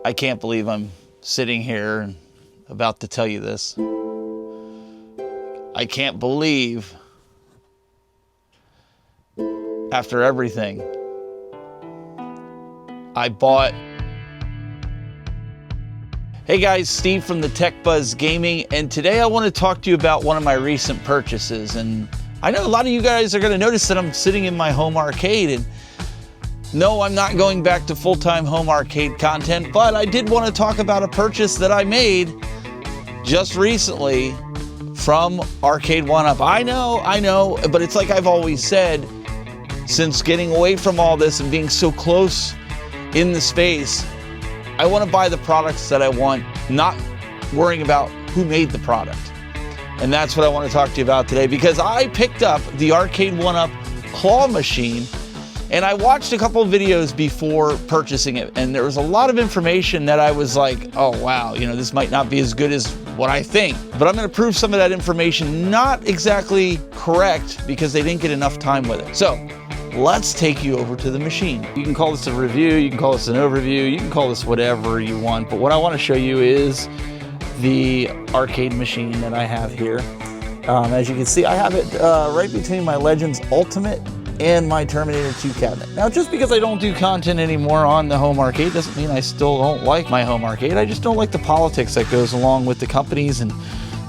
I can't believe I'm sitting here and about to tell you this. I can't believe, after everything, I bought... Hey guys, Steve from the Tech Buzz Gaming, and today I want to talk to you about one of my recent purchases. And I know a lot of you guys are going to notice that I'm sitting in my home arcade, and no, I'm not going back to full-time home arcade content, but I did want to talk about a purchase that I made just recently from Arcade1Up. I know, but it's like I've always said, since getting away from all this and being so close in the space, I want to buy the products that I want, not worrying about who made the product. And that's what I want to talk to you about today, because I picked up the Arcade1Up claw machine, and I watched a couple of videos before purchasing it, and there was a lot of information that I was like, oh wow, you know, this might not be as good as what I think. But I'm going to prove some of that information not exactly correct because they didn't get enough time with it. So let's take you over to the machine. You can call this a review, you can call this an overview, you can call this whatever you want, but what I want to show you is the arcade machine that I have here. As you can see, I have it right between my Legends Ultimate and my Terminator 2 cabinet. Now, just because I don't do content anymore on the home arcade doesn't mean I still don't like my home arcade. I just don't like the politics that goes along with the companies and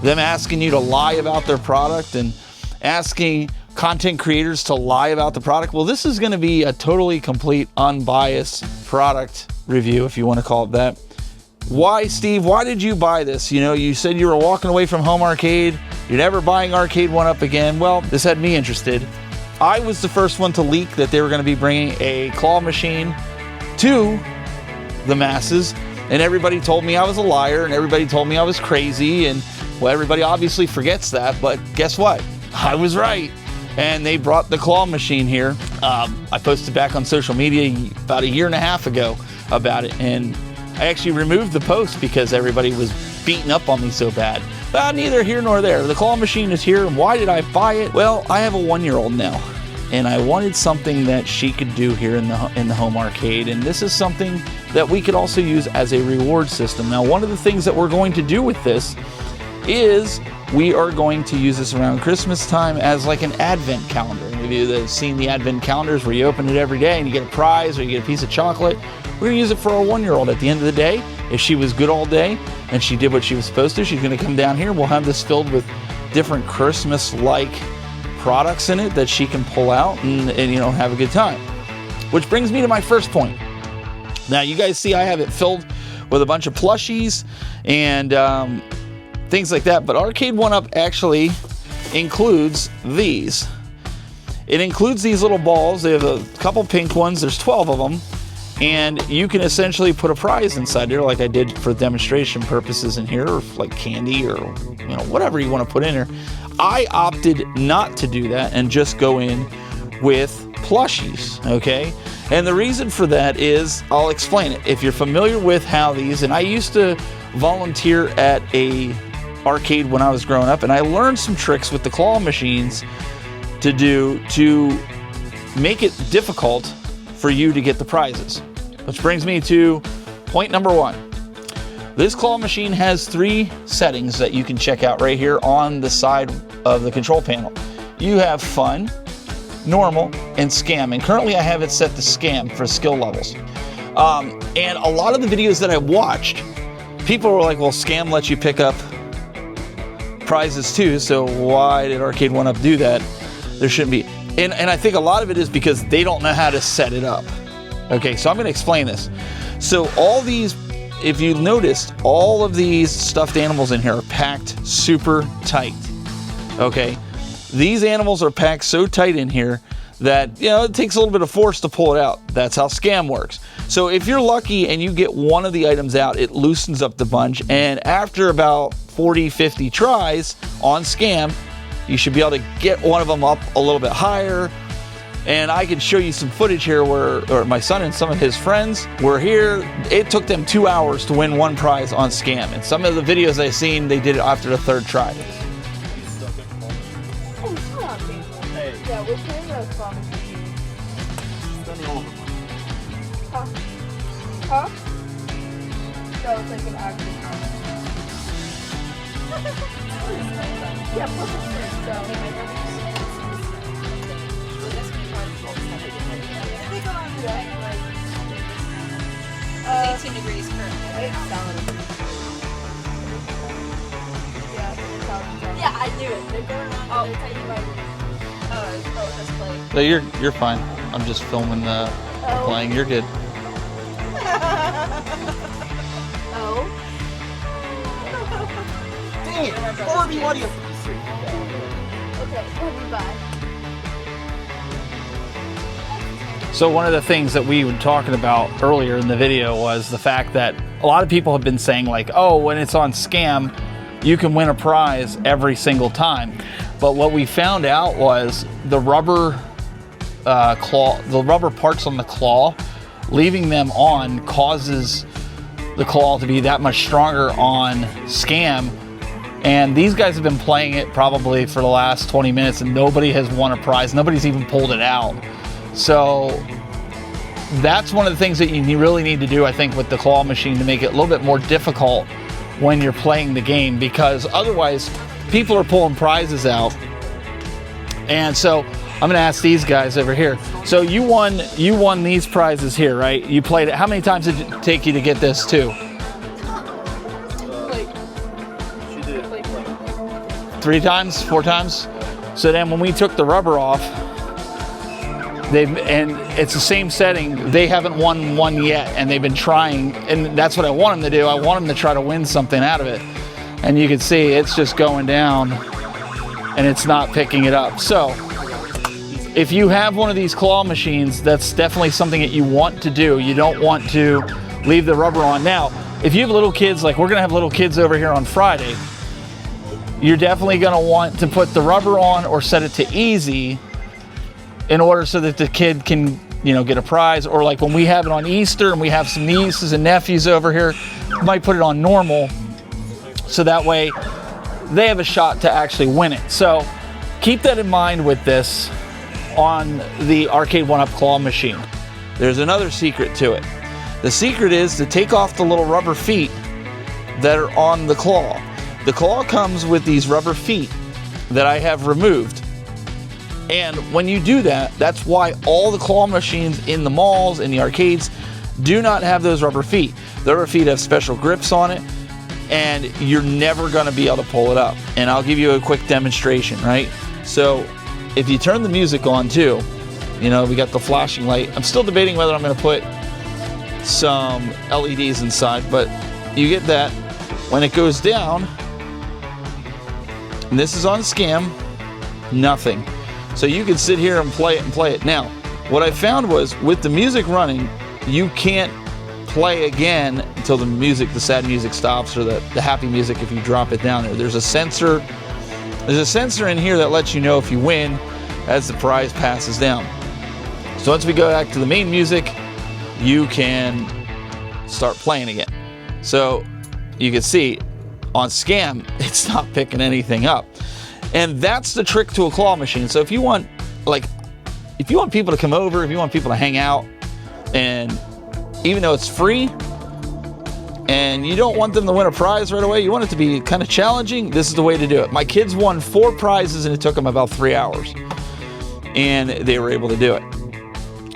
them asking you to lie about their product and asking content creators to lie about the product. Well, this is going to be a totally complete unbiased product review, if you want to call it that. Why, Steve? Why did you buy this? You know, you said you were walking away from home arcade. You're never buying Arcade1Up again. Well, this had me interested. I was the first one to leak that they were going to be bringing a claw machine to the masses, and everybody told me I was a liar, and everybody told me I was crazy, and well, everybody obviously forgets that, but guess what? I was right. And they brought the claw machine here. I posted back on social media about a year and a half ago about it, and I actually removed the post because everybody was beating up on me so bad. But neither here nor there. The claw machine is here, and why did I buy it? Well, I have a 1-year-old now, and I wanted something that she could do here in the home arcade, and this is something that we could also use as a reward system. Now, one of the things that we're going to do with this is we are going to use this around Christmas time as like an advent calendar. Any of you that have seen the advent calendars where you open it every day and you get a prize or you get a piece of chocolate, we're going to use it for our 1-year-old. At the end of the day, if she was good all day and she did what she was supposed to, she's going to come down here. We'll have this filled with different Christmas-like products in it that she can pull out and you know, have a good time. Which brings me to my first point. Now, you guys see I have it filled with a bunch of plushies and things like that, but Arcade1Up actually includes these. It includes these little balls. They have a couple pink ones. There's 12 of them, and you can essentially put a prize inside there, like I did for demonstration purposes in here, or like candy, or you know, whatever you want to put in there. I opted not to do that and just go in with plushies. Okay, and the reason for that is, I'll explain it. If you're familiar with how these, and I used to volunteer at a arcade when I was growing up, and I learned some tricks with the claw machines to make it difficult for you to get the prizes. Which brings me to point number 1. This claw machine has 3 settings that you can check out right here on the side of the control panel. You have fun, normal, and scam, and currently I have it set to scam for skill levels. And a lot of the videos that I watched, people were like, well, scam lets you pick up prizes too, so why did Arcade1Up do that? There shouldn't be. And I think a lot of it is because they don't know how to set it up. Okay, so I'm going to explain this. So all these, if you noticed, all of these stuffed animals in here are packed super tight. Okay, these animals are packed so tight in here that, you know, it takes a little bit of force to pull it out. That's how scam works. So if you're lucky and you get one of the items out, it loosens up the bunch, and after about 40-50 tries on scam, you should be able to get one of them up a little bit higher. And I can show you some footage here where my son and some of his friends were here. It took them 2 hours to win one prize on scam, and some of the videos I've seen, they did it after the 3rd try. Yeah, which one are those from? Huh? So it's like an active comic. Yeah, perfect spring. So I think around like 18 degrees currently. it's solid. Yeah, I knew it. They're going around. Oh. They're taking like. Oh, let's play. So you're fine. I'm just filming playing. You're good. Oh. Dang it! Already audio. Okay, we'll be back. So one of the things that we were talking about earlier in the video was the fact that a lot of people have been saying like, oh, when it's on Scam, you can win a prize every single time. But what we found out was the rubber the rubber parts on the claw, leaving them on causes the claw to be that much stronger on Scam. And these guys have been playing it probably for the last 20 minutes and nobody has won a prize. Nobody's even pulled it out. So that's one of the things that you really need to do, I think, with the claw machine to make it a little bit more difficult when you're playing the game, because otherwise people are pulling prizes out. And so I'm going to ask these guys over here. So you won these prizes here, right? You played it. How many times did it take you to get this too? She did. 3 times, 4 times? So then when we took the rubber off, and it's the same setting, they haven't won one yet, and they've been trying, and that's what I want them to do. I want them to try to win something out of it. And you can see it's just going down and it's not picking it up. So if you have one of these claw machines, that's definitely something that you want to do. You don't want to leave the rubber on. Now, if you have little kids, like we're gonna have little kids over here on Friday, you're definitely gonna want to put the rubber on or set it to easy in order so that the kid can, get a prize. Or like when we have it on Easter and we have some nieces and nephews over here, we might put it on normal so that way they have a shot to actually win it. So keep that in mind with this on the Arcade 1-Up claw machine. There's another secret to it. The secret is to take off the little rubber feet that are on the claw. The claw comes with these rubber feet that I have removed. And when you do that, that's why all the claw machines in the malls, in the arcades, do not have those rubber feet. The rubber feet have special grips on it, and you're never going to be able to pull it up. And I'll give you a quick demonstration, right? So if you turn the music on too, we got the flashing light. I'm still debating whether I'm going to put some LEDs inside, but you get that. When it goes down, and this is on Scam, nothing. So you can sit here and play it. Now, what I found was with the music running, you can't play again until the sad music stops, or the happy music if you drop it down there. There's a sensor in here that lets you know if you win as the prize passes down. So once we go back to the main music, you can start playing again. So you can see on Scam, it's not picking anything up. And that's the trick to a claw machine. So if you want people to come over, if you want people to hang out, and even though it's free and you don't want them to win a prize right away, you want it to be kind of challenging, this is the way to do it. My kids won 4 prizes and it took them about 3 hours, and they were able to do it.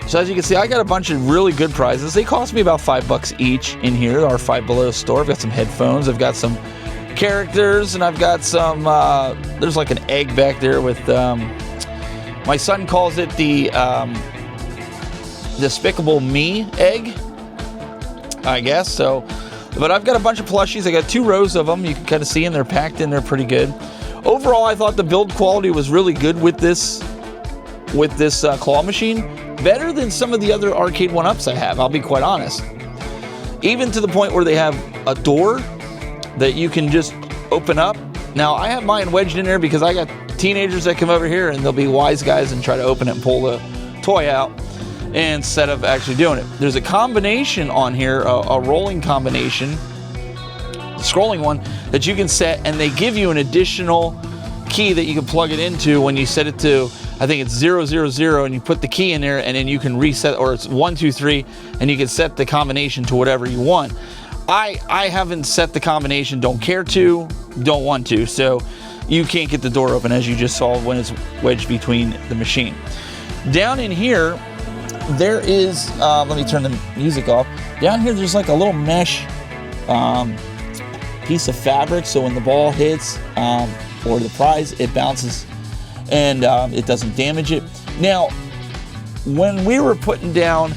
So as you can see, I got a bunch of really good prizes. They cost me about $5 each in here, our Five Below store. I've got some headphones, I've got some characters, and I've got some there's like an egg back there with my son calls it the Despicable Me egg, I guess. So, but I've got a bunch of plushies. I got 2 rows of them. You can kind of see them. They're packed in there pretty good. Overall, I thought the build quality was really good with this claw machine. Better than some of the other Arcade 1-Ups I have, I'll be quite honest. Even to the point where they have a door that you can just open up. Now, I have mine wedged in there because I got teenagers that come over here and they'll be wise guys and try to open it and pull the toy out instead of actually doing it. There's a combination on here, a rolling combination, a scrolling one, that you can set, and they give you an additional key that you can plug it into when you set it to, I think it's 000, and you put the key in there, and then you can reset, or it's 1 2 3, and you can set the combination to whatever you want. I haven't set the combination, don't care to, don't want to, so you can't get the door open, as you just saw when it's wedged between the machine. Down in here, there is, let me turn the music off. Down here, there's like a little mesh piece of fabric, so when the ball hits or the prize, it bounces and it doesn't damage it. Now, when we were putting down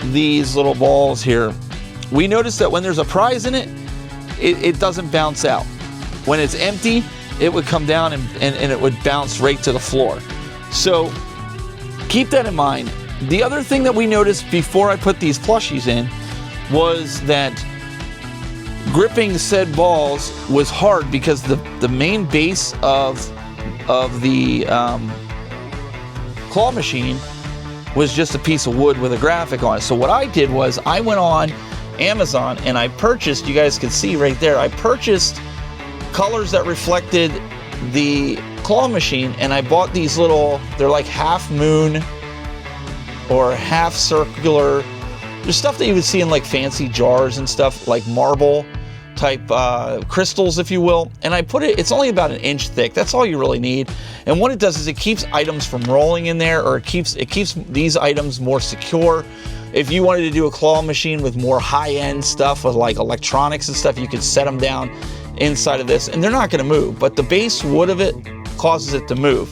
these little balls here, we noticed that when there's a prize in it, it doesn't bounce out. When it's empty, it would come down and it would bounce right to the floor. So keep that in mind. The other thing that we noticed before I put these plushies in was that gripping said balls was hard because the main base of the claw machine was just a piece of wood with a graphic on it. So what I did was I went on Amazon and I purchased, you guys can see right there, I purchased colors that reflected the claw machine, and I bought these little, they're like half moon or half circular. There's stuff that you would see in like fancy jars and stuff, like marble type crystals, if you will. And I put it, it's only about 1 inch thick. That's all you really need. And what it does is it keeps items from rolling in there, or it keeps these items more secure. If you wanted to do a claw machine with more high-end stuff with like electronics and stuff, you could set them down inside of this and they're not going to move, but the base wood of it causes it to move.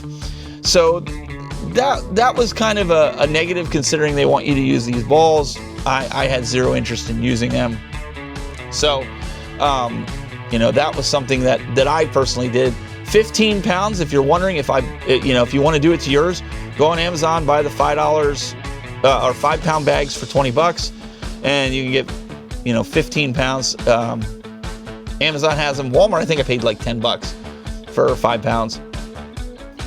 So that was kind of a negative, considering they want you to use these balls. I had zero interest in using them. So you know, that was something that I personally did. 15 pounds, if you're wondering if if you want to do it to yours, go on Amazon, buy the $5 or 5 pound bags for 20 bucks, and you can get 15 pounds. Amazon has them. Walmart, I think I paid like 10 bucks for 5 pounds.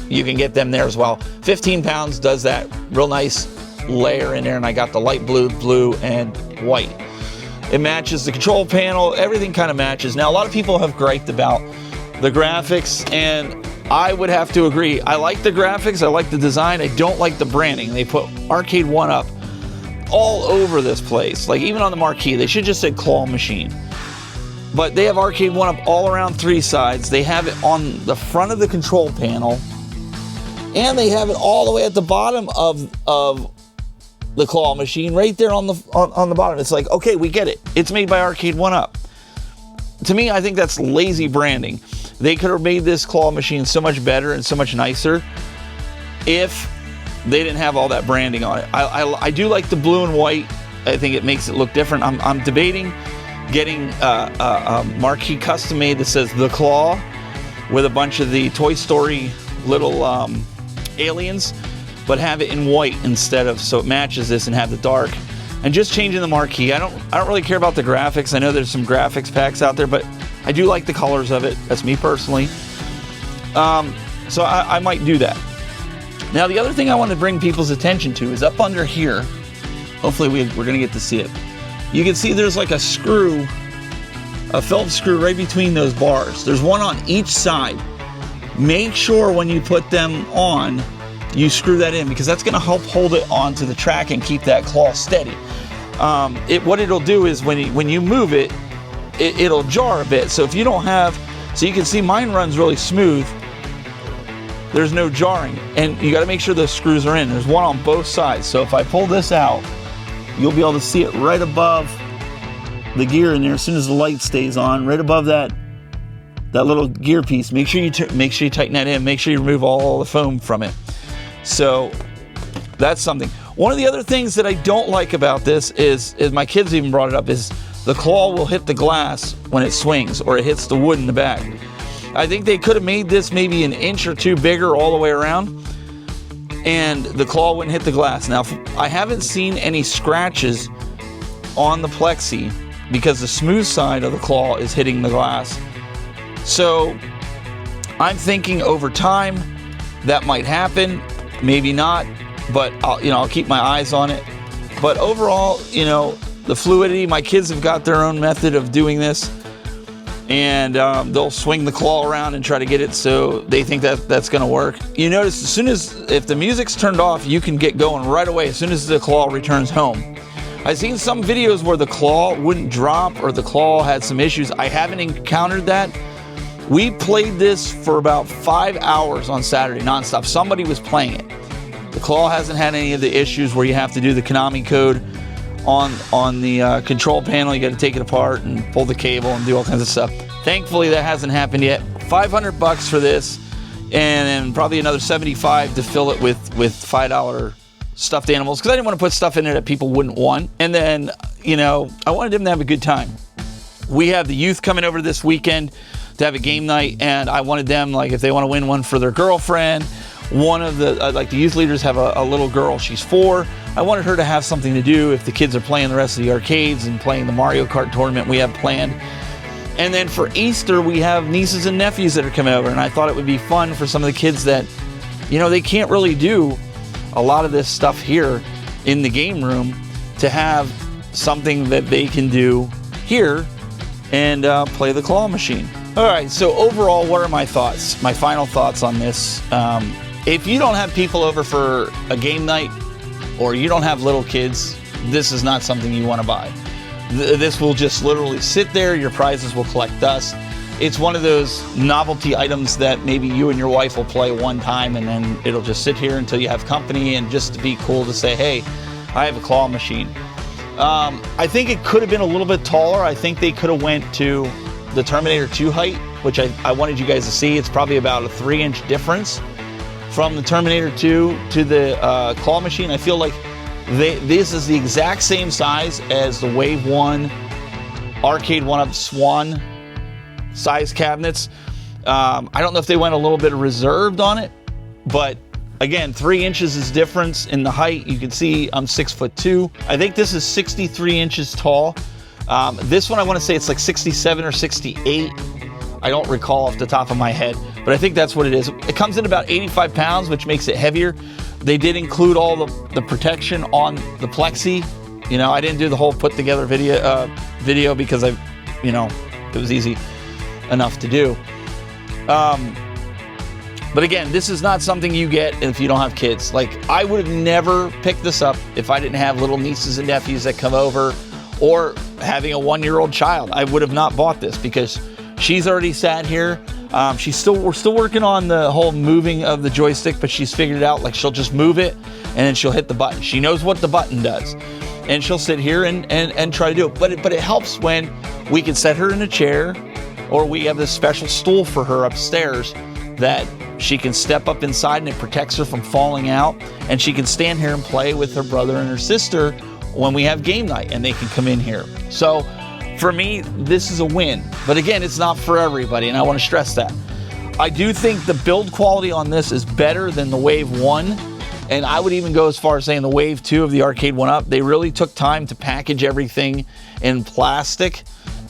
You can get them there as well. 15 pounds does that real nice layer in there, and I got the light blue, and white. It matches the control panel. Everything kind of matches. Now, a lot of people have griped about the graphics, and I would have to agree. I like the graphics. I like the design. I don't like the branding. They put Arcade 1-Up all over this place. Like, even on the marquee, they should just say claw machine. But they have Arcade 1-Up all around 3 sides. They have it on the front of the control panel, and they have it all the way at the bottom of the claw machine, right there on the bottom. It's like, okay, we get it. It's made by Arcade 1-Up. To me, I think that's lazy branding. They could have made this claw machine so much better and so much nicer if they didn't have all that branding on it. I do like the blue and white. I think it makes it look different. I'm debating getting a marquee custom made that says The Claw with a bunch of the Toy Story little aliens, but have it in white instead of, so it matches this, and have the dark. And just changing the marquee. I don't really care about the graphics. I know there's some graphics packs out there, but I do like the colors of it. That's me personally. So I might do that. Now, the other thing I want to bring people's attention to is up under here. Hopefully we're going to get to see it. You can see there's like a screw, a Phillips screw right between those bars. There's one on each side. Make sure when you put them on, you screw that in, because that's going to help hold it onto the track and keep that claw steady. What it'll do is when you move it, it'll jar a bit. So if you don't have, so you can see mine runs really smooth. There's no jarring, and you got to make sure the screws are in. There's one on both sides. So if I pull this out, you'll be able to see it right above the gear in there. As soon as the light stays on, right above that little gear piece. Make sure you tighten that in. Make sure you remove all the foam from it. So that's something. One of the other things that I don't like about this is my kids even brought it up, is the claw will hit the glass when it swings, or it hits the wood in the back. I think they could have made this maybe 1 inch or 2 bigger all the way around, and the claw wouldn't hit the glass. Now, I haven't seen any scratches on the plexi because the smooth side of the claw is hitting the glass. So I'm thinking over time that might happen, maybe not, but I'll keep my eyes on it. But overall, the fluidity, my kids have got their own method of doing this, and they'll swing the claw around and try to get it, so they think that's going to work. You notice if the music's turned off, you can get going right away as soon as the claw returns home. I've seen some videos where the claw wouldn't drop or the claw had some issues. I haven't encountered that. We played this for about 5 hours on Saturday, nonstop. Somebody was playing it. The claw hasn't had any of the issues where you have to do the Konami code on the control panel. You got to take it apart and pull the cable and do all kinds of stuff. Thankfully, that hasn't happened yet. $500 for this, and then probably another $75 to fill it with $5 stuffed animals, because I didn't want to put stuff in it that people wouldn't want. And then, you know, I wanted them to have a good time. We have the youth coming over this weekend to have a game night, and I wanted them, like, if they want to win one for their girlfriend. One of the, like, the youth leaders have a little girl, she's 4. I wanted her to have something to do if the kids are playing the rest of the arcades and playing the Mario Kart tournament we have planned. And then for Easter, we have nieces and nephews that are coming over, and I thought it would be fun for some of the kids that, you know, they can't really do a lot of this stuff here in the game room, to have something that they can do here and play the claw machine. All right, so overall, what are my thoughts? My final thoughts on this. If you don't have people over for a game night, or you don't have little kids, this is not something you want to buy. This will just literally sit there. Your prizes will collect dust. It's one of those novelty items that maybe you and your wife will play one time, and then it'll just sit here until you have company, and just to be cool to say, hey, I have a claw machine. I think it could have been a little bit taller. I think they could have went to the Terminator 2 height, which I wanted you guys to see. It's probably about a 3-inch difference from the Terminator 2 to the claw machine. I feel like this is the exact same size as the Wave 1 Arcade 1-Up Swan size cabinets. I don't know if they went a little bit reserved on it, but again, 3 inches is difference in the height. You can see I'm 6'2". I think this is 63 inches tall. This one, I want to say it's like 67 or 68. I don't recall off the top of my head, but I think that's what it is. It comes in about 85 pounds, which makes it heavier. They did include all the protection on the plexi. You know, I didn't do the whole put together video because it was easy enough to do. But again, this is not something you get if you don't have kids. Like, I would have never picked this up if I didn't have little nieces and nephews that come over, or having a 1-year-old child. I would have not bought this, because she's already sat here. We're still working on the whole moving of the joystick, but she's figured it out. Like, she'll just move it and then she'll hit the button. She knows what the button does, and she'll sit here and try to do it. But it helps when we can set her in a chair, or we have this special stool for her upstairs that she can step up inside, and it protects her from falling out, and she can stand here and play with her brother and her sister when we have game night, and they can come in here. So for me, this is a win. But again, it's not for everybody, and I want to stress that. I do think the build quality on this is better than the Wave 1, and I would even go as far as saying the Wave 2 of the Arcade 1-Up. They really took time to package everything in plastic.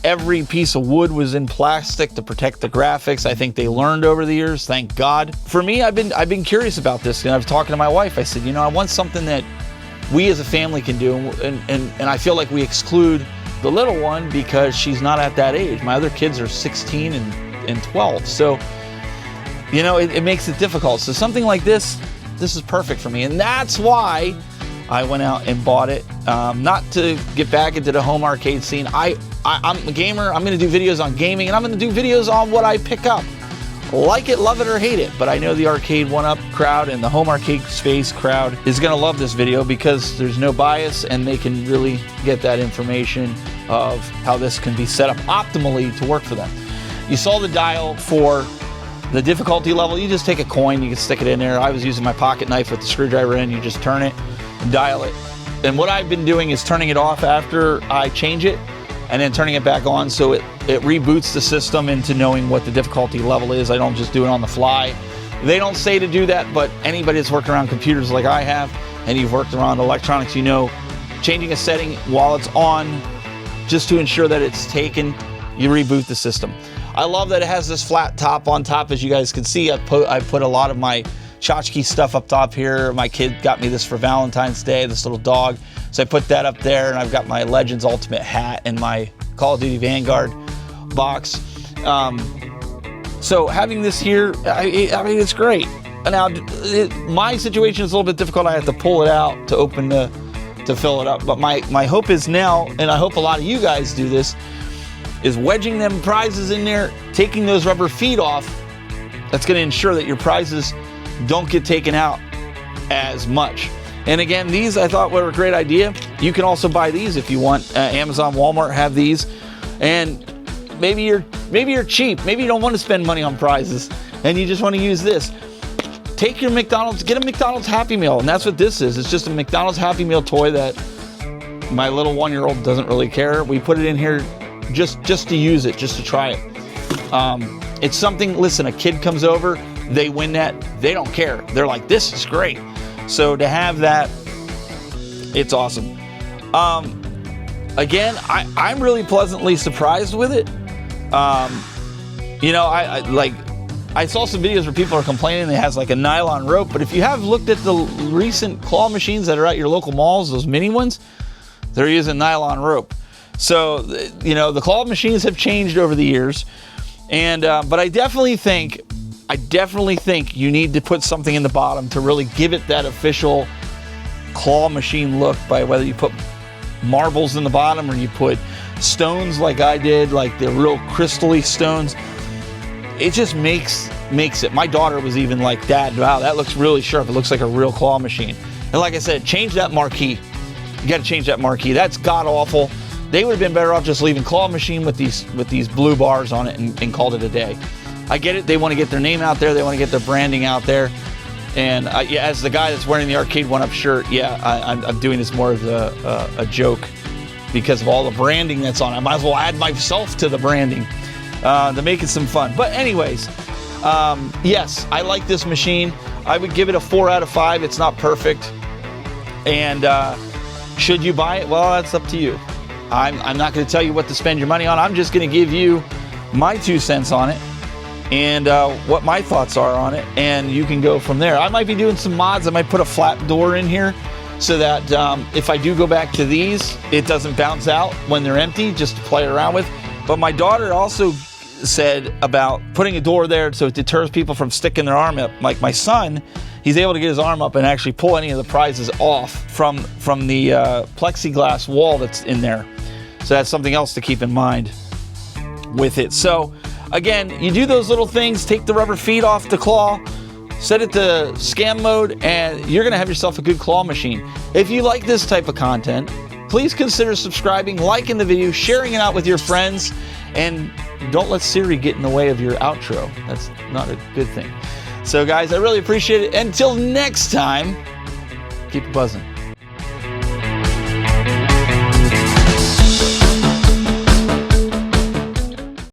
Every piece of wood was in plastic to protect the graphics. I think they learned over the years, thank God. For me, I've been curious about this, and I was talking to my wife. I said, I want something that we as a family can do, and I feel like we exclude the little one because she's not at that age. My other kids are 16 and 12, so it makes it difficult. So something like this is perfect for me, and that's why I went out and bought it. Not to get back into the home arcade scene. I'm a gamer. I'm going to do videos on gaming, and I'm going to do videos on what I pick up. Like it, love it, or hate it. But I know the Arcade 1-Up crowd and the home arcade space crowd is going to love this video, because there's no bias, and they can really get that information of how this can be set up optimally to work for them. You saw the dial for the difficulty level. You just take a coin, you can stick it in there. I was using my pocket knife with the screwdriver in. You just turn it and dial it. And what I've been doing is turning it off after I change it, and then turning it back on, so it reboots the system into knowing what the difficulty level is. I don't just do it on the fly. They don't say to do that, but anybody that's worked around computers like I have, and you've worked around electronics, changing a setting while it's on, just to ensure that it's taken, you reboot the system. I love that it has this flat top on top. As you guys can see, I put a lot of my tchotchke stuff up top here. My kid got me this for Valentine's Day, this little dog. So I put that up there, and I've got my Legends Ultimate hat and my Call of Duty Vanguard box. So having this here, I mean, it's great. Now, my situation is a little bit difficult. I have to pull it out to open to to fill it up. But my hope is now, and I hope a lot of you guys do this, is wedging them prizes in there, taking those rubber feet off. That's going to ensure that your prizes don't get taken out as much. And again, these I thought were a great idea. You can also buy these if you want. Amazon, Walmart have these. And maybe you're cheap. Maybe you don't want to spend money on prizes and you just want to use this. Take your McDonald's, get a McDonald's Happy Meal, and that's what this is. It's just a McDonald's Happy Meal toy that my little 1-year-old doesn't really care. We put it in here just to use it, just to try it. It's something, listen, a kid comes over, they win that, they don't care. They're like, this is great. So to have that, it's awesome. Again, I'm really pleasantly surprised with it. You know, I saw some videos where people are complaining it has like a nylon rope, but if you have looked at the recent claw machines that are at your local malls, those mini ones, they're using nylon rope. So, you know, the claw machines have changed over the years, and but I definitely think you need to put something in the bottom to really give it that official claw machine look, by whether you put marbles in the bottom or you put stones like I did, like the real crystally stones. It just makes it. My daughter was even like, Dad, wow, that looks really sharp. It looks like a real claw machine. And like I said, change that marquee. You got to change that marquee. That's god awful. They would have been better off just leaving claw machine with these blue bars on it and called it a day. I get it. They want to get their name out there. They want to get their branding out there. And yeah, as the guy that's wearing the Arcade 1-Up shirt, yeah, I'm doing this more as a joke because of all the branding that's on it. I might as well add myself to the branding to make it some fun. But anyways, yes, I like this machine. I would give it a 4 out of 5. It's not perfect. And should you buy it? Well, that's up to you. I'm not going to tell you what to spend your money on. I'm just going to give you my 2 cents on it and what my thoughts are on it, and you can go from there. I might be doing some mods. I might put a flat door in here so that if I do go back to these, it doesn't bounce out when they're empty, just to play around with. But my daughter also said about putting a door there so it deters people from sticking their arm up. Like my son, he's able to get his arm up and actually pull any of the prizes off from the plexiglass wall that's in there. So that's something else to keep in mind with it. So again, you do those little things, take the rubber feet off the claw, set it to scam mode, and you're going to have yourself a good claw machine. If you like this type of content, please consider subscribing, liking the video, sharing it out with your friends, and don't let Siri get in the way of your outro. That's not a good thing. So guys, I really appreciate it. Until next time, keep it buzzing.